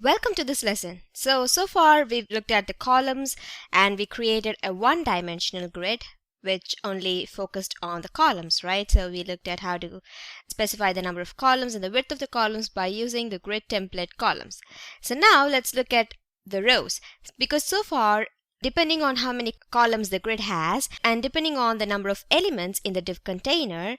Welcome to this lesson. So far we've looked at the columns and we created a one-dimensional grid which only focused on the columns, right? So we looked at how to specify the number of columns and the width of the columns by using the grid template columns. So now let's look at the rows, because so far, depending on how many columns the grid has and depending on the number of elements in the div container,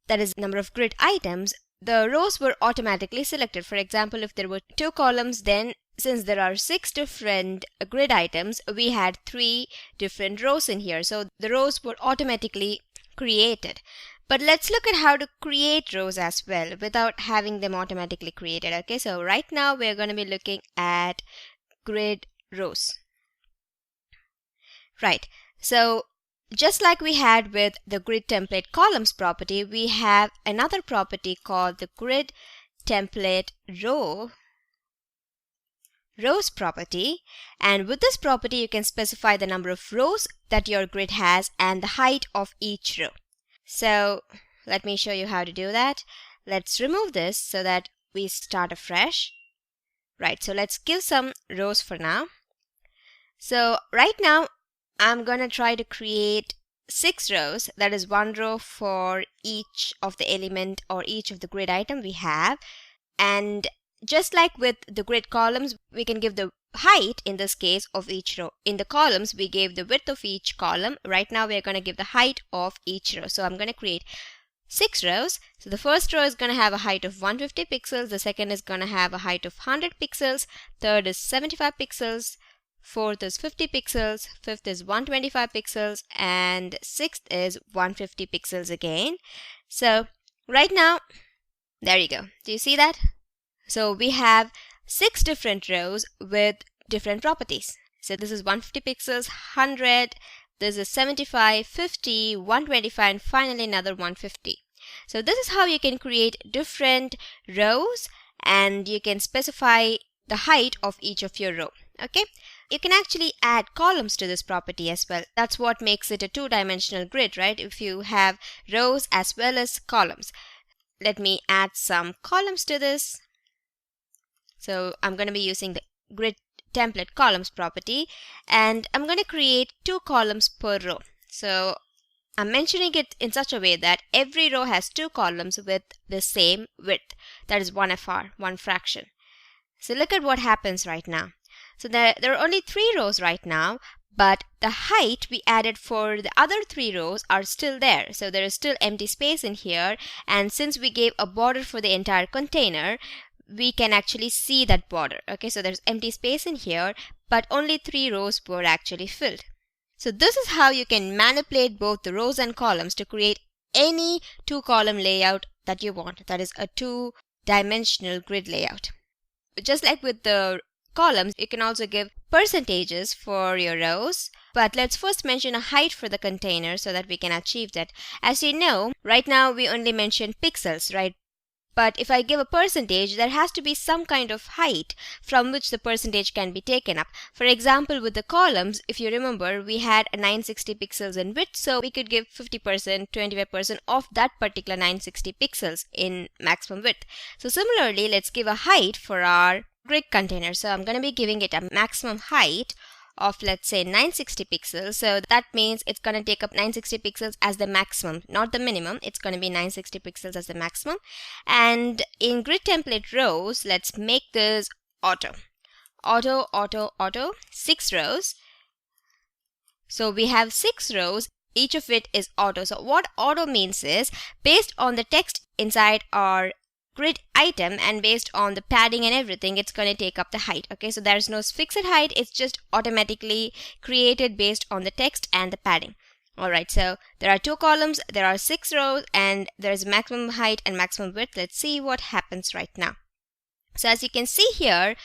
that is number of grid items, the rows were automatically selected. For example, if there were 2 columns, then since there are 6 different grid items, we had 3 different rows in here. So the rows were automatically created. But let's look at how to create rows as well without having them automatically created. Okay, so right now we're going to be looking at grid rows. Right, so just like we had with the grid template columns property, we have another property called the grid template rows property, and with this property you can specify the number of rows that your grid has and the height of each row. So let me show you how to do that. Let's remove this so that we start afresh. Right, so let's give some rows for now. So right now I'm going to try to create 6 rows, that is 1 row for each of the element or each of the grid item we have. And just like with the grid columns, we can give the height in this case of each row. In the columns, we gave the width of each column. Right now we are going to give the height of each row. So I'm going to create 6 rows. So the first row is going to have a height of 150 pixels, the second is going to have a height of 100 pixels, third is 75 pixels, fourth is 50 pixels, fifth is 125 pixels, and sixth is 150 pixels again. So right now, there you go. Do you see that? So we have 6 different rows with different properties. So this is 150 pixels, 100, this is 75, 50, 125, and finally another 150. So this is how you can create different rows and you can specify the height of each of your row. Okay, you can actually add columns to this property as well. That's what makes it a 2-dimensional grid, right? If you have rows as well as columns. Let me add some columns to this. So I'm going to be using the grid template columns property, and I'm going to create 2 columns per row. So I'm mentioning it in such a way that every row has 2 columns with the same width, that is 1 FR, 1 fraction. So look at what happens right now. So there are only 3 rows right now, but the height we added for the other 3 rows are still there. So there is still empty space in here, and since we gave a border for the entire container, we can actually see that border. Okay, so there's empty space in here, but only 3 rows were actually filled. So this is how you can manipulate both the rows and columns to create any 2-column layout that you want. That is a 2-dimensional grid layout. Just like with the columns, you can also give percentages for your rows, but let's first mention a height for the container so that we can achieve that. As you know, right now we only mention pixels, right? But if I give a percentage, there has to be some kind of height from which the percentage can be taken up. For example, with the columns, if you remember, we had a 960 pixels in width, so we could give 50%, 25% of that particular 960 pixels in maximum width. So similarly, let's give a height for our grid container. So I'm going to be giving it a maximum height of, let's say, 960 pixels. So that means it's going to take up 960 pixels as the maximum, not the minimum. It's going to be 960 pixels as the maximum. And in grid template rows, let's make this auto. 6 rows. So we have 6 rows. Each of it is auto. So what auto means is, based on the text inside our grid item and based on the padding and everything, it's going to take up the height. Okay, so there's no fixed height, it's just automatically created based on the text and the padding. Alright, so there are 2 columns, there are 6 rows, and there's maximum height and maximum width. Let's see what happens right now. So as you can see here,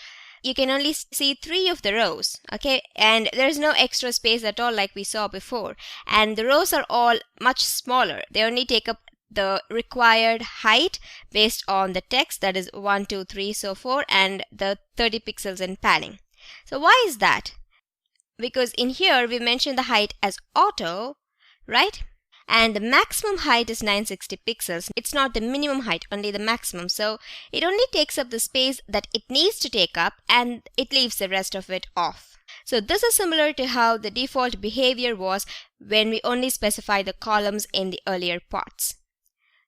you can only see 3 of the rows, okay, and there's no extra space at all like we saw before, and the rows are all much smaller. They only take up the required height based on the text, that is 1, 2, 3, so 4, and the 30 pixels in padding. So why is that? Because in here we mentioned the height as auto, right? and the maximum height is 960 pixels. It's not the minimum height, only the maximum. So it only takes up the space that it needs to take up and it leaves the rest of it off. So this is similar to how the default behavior was when we only specify the columns in the earlier parts.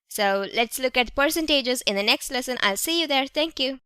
So let's look at percentages in the next lesson. I'll see you there. Thank you.